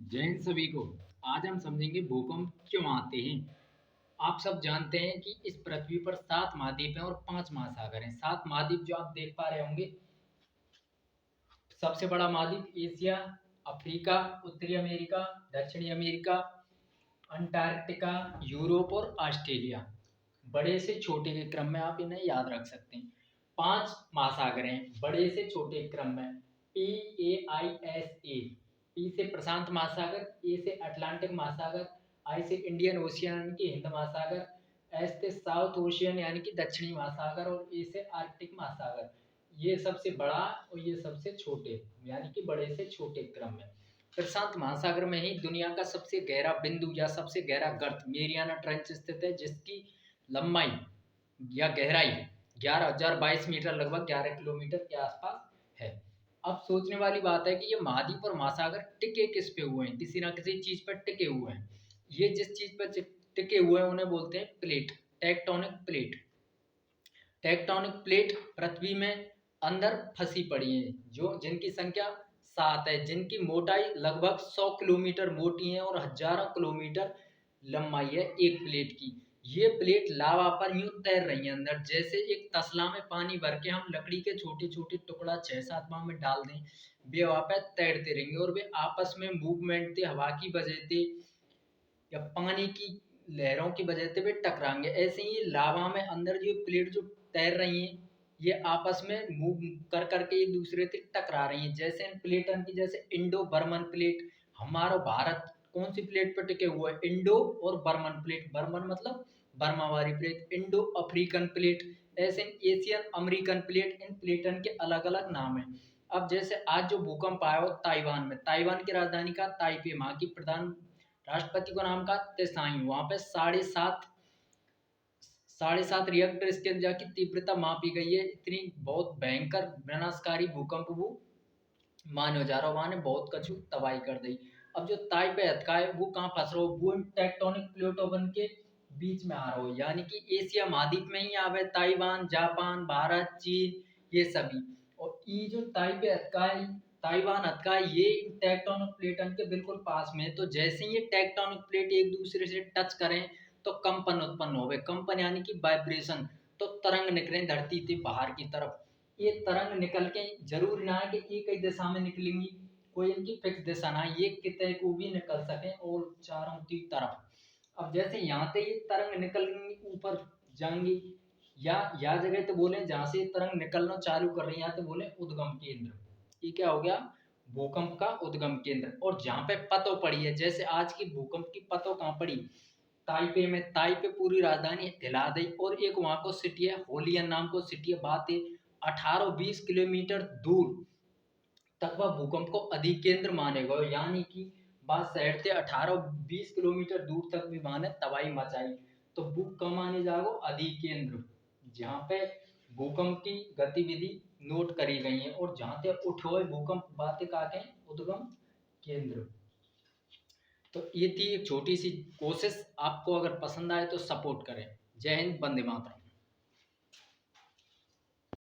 जय हिंद सभी को। आज हम समझेंगे भूकंप क्यों आते हैं। आप सब जानते हैं कि इस पृथ्वी पर 7 महाद्वीप हैं और 5 महासागर हैं। 7 महाद्वीप जो आप देख पा रहे होंगे, सबसे बड़ा महाद्वीप एशिया, अफ्रीका, उत्तरी अमेरिका, दक्षिणी अमेरिका, अंटार्कटिका, यूरोप और ऑस्ट्रेलिया। बड़े से छोटे के क्रम में आप इन्हें याद रख सकते हैं। 5 महासागर हैं बड़े से छोटे क्रम में। PAISA, पी से प्रशांत महासागर, ए से अटलांटिक महासागर, आई से इंडियन ओशियन यानी कि हिंद महासागर, एस से साउथ ओशियन यानी कि दक्षिणी महासागर और ए से आर्कटिक महासागर। ये सबसे बड़ा और ये सबसे छोटे यानी कि बड़े से छोटे क्रम में। प्रशांत महासागर में ही दुनिया का सबसे गहरा बिंदु या सबसे गहरा गर्त मेरियाना ट्रेंच स्थित है, जिसकी लंबाई या गहराई 11,022 मीटर, लगभग 11 किलोमीटर के आसपास है। अब सोचने वाली बात है कि ये महाद्वीप और महासागर टिके किस पे हुए हैं, किसी ना किसी चीज पर टिके हुए हैं। ये जिस चीज पर टिके हुए हैं उन्हें बोलते हैं plate, tectonic plate. Tectonic plate पृथ्वी में अंदर फंसी पड़ी है, जो जिनकी संख्या 7 है, जिनकी मोटाई लगभग 100 किलोमीटर मोटी है और हजारों किलोमीटर लंबाई है एक प्लेट की। ये प्लेट लावा पर यूं तैर रही है अंदर, जैसे एक तसला में पानी भर के हम लकड़ी के छोटे छोटे टुकड़ा 6-7 माह में डाल दें, वे वहां पर तैरते रहेंगे और वे आपस में मूवमेंट थे, हवा की वजह से या पानी की लहरों की वजह से वे टकराएंगे। ऐसे ही लावा में अंदर जो प्लेट जो तैर रही हैं, ये आपस में मूव कर करके एक दूसरे से टकरा रही हैं। जैसे इन प्लेटन की, जैसे इंडो बर्मन प्लेट, हमारा भारत कौन सी प्लेट पर टिके हुआ है, इंडो और बर्मन प्लेट। बर्मन मतलब बर्मा वाली प्लेट, इंडो अफ्रीकन प्लेट, ऐसे एशियन अमेरिकन प्लेट। इन प्लेटन के अलग अलग नाम हैं। अब जैसे आज जो भूकंप आया हो ताइवान में, ताइवान की राजधानी का ताइपे, वहां की प्रधान राष्ट्रपति को नाम का तेसाई, वहां पे 7.5 रिएक्टर स्केल जाकी तीव्रता मापी गई है। इतनी बहुत भयंकर विनाशकारी भूकंप वो मानो जा रहा, वहां ने बहुत कछु तबाही कर दी। अब जो ताइपे हथका है वो कहाँ फंस रहा हो, वो टेक्टोनिक प्लेटों बन के बीच में आ रहा हो, यानी कि एशिया महाद्वीप में ही आवे ताइवान, जापान, भारत, चीन, ये सभी। और ये जो ताइपे हथका है, ताइवान हथका है, ये टेक्टोनिक प्लेटन के बिल्कुल पास में है। तो जैसे ही ये टेक्टोनिक प्लेट एक दूसरे से टच करें तो कंपन उत्पन्न होवे, कंपन यानी कि वाइब्रेशन। तो तरंग निकले धरती से बाहर की तरफ। ये तरंग निकल के जरूर ना है कि एक ही दिशा में निकलेंगी, कोई इनकी फिक्स दिशा ना है, ये कितने को भी निकल सके और चारों की तरफ। अब जैसे यहाँ से ये तरंग निकलेंगी ऊपर जाएंगी, या जगह तो बोले जहाँ से तरंग निकलना चालू कर रही है, यहाँ तो बोले उद्गम केंद्र। ये क्या हो गया, भूकंप का उद्गम केंद्र। और जहाँ पे पतो पड़ी है, जैसे आज की भूकंप की पतो कहाँ पड़ी, ताइपे में। ताइपे पूरी राजधानी हिला दी। और एक वहां को सिटी है, होलियन नाम को सिटी है। बात है 18-20 किलोमीटर दूर तक वह भूकंप को अधिकेंद्र माने गए, यानी कि बात शहर से 18-20 किलोमीटर दूर तक भी वहां ने तबाही मचाई। तो भूक कम माने जागो अधिकेंद्र, जहाँ पे भूकंप की गतिविधि नोट करी गई है। और जहाँ से उठे हुए भूकंप बातें कहते हैं उद्गम केंद्र। तो ये थी एक छोटी सी कोशिश, आपको अगर पसंद आए तो सपोर्ट करें। जय हिंद, वंदे मातरम।